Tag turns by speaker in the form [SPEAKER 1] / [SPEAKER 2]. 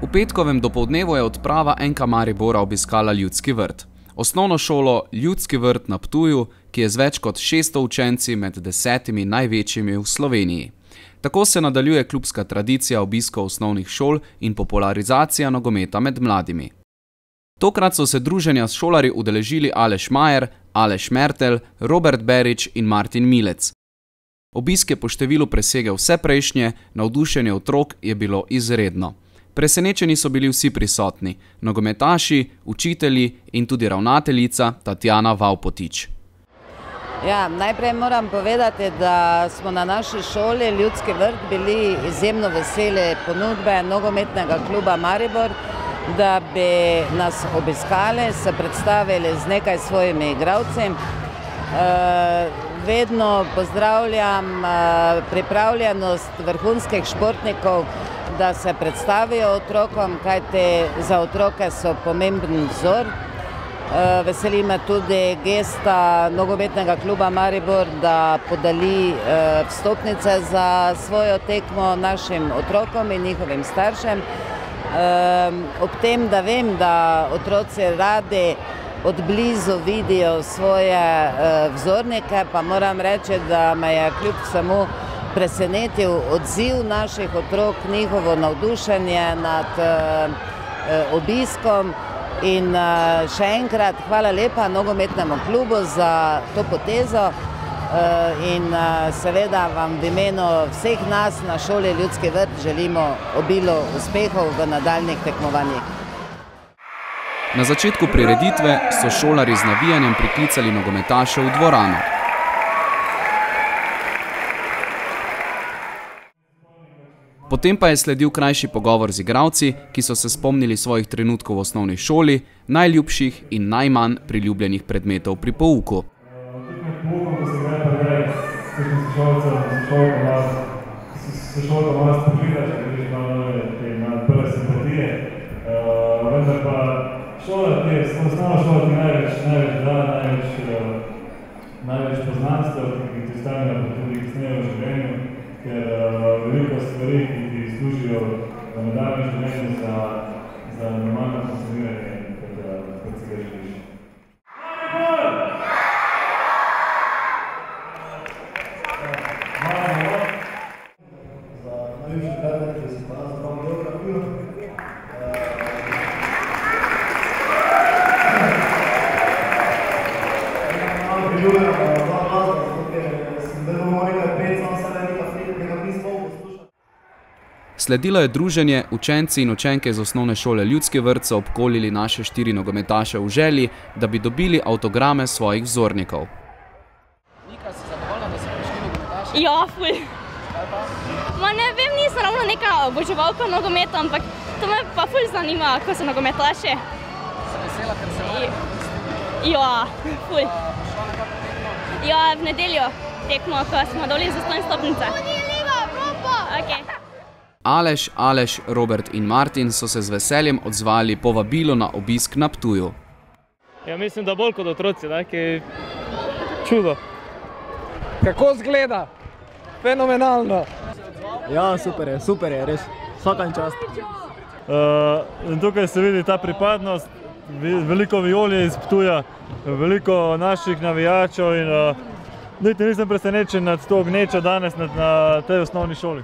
[SPEAKER 1] V petkovem dopoldnevu je odprava NK Maribora obiskala Ljudski vrt. Osnovno šolo Ljudski vrt na Ptuju, ki je z več kot 600 učenci med 10 največjimi v Sloveniji. Tako se nadaljuje klubska tradicija obiskov osnovnih šol in popularizacija nogometa med mladimi. Tokrat so se druženja s šolarji udeležili Aleš Majer, Aleš Mertelj, Robert Berič in Martin Milec. Obisk je po številu presegel vse prejšnje, navdušenje otrok je bilo izredno. Presenečeni so bili vsi prisotni, nogometaši, učitelji in tudi ravnateljica Tatjana Vavpotič.
[SPEAKER 2] Ja, najprej moram povedati, da smo na naši šoli Ljudski vrt bili izjemno veseli ponudbe nogometnega kluba Maribor, da bi nas obiskali, se predstavili z nekaj svojimi igralci. Vedno pozdravljam pripravljenost vrhunskih športnikov, da se predstavijo otrokom, kajti za otroke so pomemben vzor. Veseli me tudi gesta nogometnega kluba Maribor, da podeli vstopnice za svojo tekmo našim otrokom in njihovim staršem. Ob tem, da vem, da otroci radi od blizu vidijo svoje vzornike, pa moram reči, da me je kljub samo presenetil odziv naših otrok, njihovo navdušenje nad obiskom. In še enkrat hvala lepa nogometnemu klubu za to potezo in seveda vam v imenu vseh nas na šoli Ljudski vrt želimo obilo uspehov v nadaljnjih tekmovanjih.
[SPEAKER 1] Na začetku prireditve so šolarji z navijanjem priklicali nogometaše v dvorano. Potem pa je sledil krajši pogovor z igralci, ki so se spomnili svojih trenutkov v osnovni šoli, najljubših in najmanj priljubljenih predmetov pri pouku.
[SPEAKER 3] Vendar pa šola, ki je osnovna šola, ki največ poznanstev, ki ti ostanejo tudi kasneje v življenju, ker veliko stvari, ki ti služijo v nadaljnjem življenju za normalno funkcioniranje, kot si ga želiš.
[SPEAKER 1] Sledilo je druženje, učenci in učenke iz osnovne šole Ljudski vrt so obkolili naše 4 nogometaše v želji, da bi dobili avtograme svojih vzornikov.
[SPEAKER 4] Nika, si zadovoljna, da si prišli nogometaši?
[SPEAKER 5] Ja, ful. Ma ne vem, nisem ravno neka oboževalka nogometa, ampak to me pa ful zanima, ko so nogometaši.
[SPEAKER 4] Si vesela, ker se vrati?
[SPEAKER 5] Ja, ful.
[SPEAKER 4] Šla na kakšno tekmo?
[SPEAKER 5] Ja, v nedeljo tekmo, ko smo doli za 100 stopnice. Okay.
[SPEAKER 1] Aleš, Robert in Martin so se z veseljem odzvali povabilo na obisk na Ptuju.
[SPEAKER 6] Ja, mislim, da bolj kot otroci, ki je čudo.
[SPEAKER 7] Kako zgleda? Fenomenalno.
[SPEAKER 8] Ja, super je, res. Vsaka čast.
[SPEAKER 6] In tukaj se vidi ta pripadnost, veliko vijoli iz Ptuja, veliko naših navijačev in niti nisem presenečen nad to gnečo danes na tej osnovni šoli.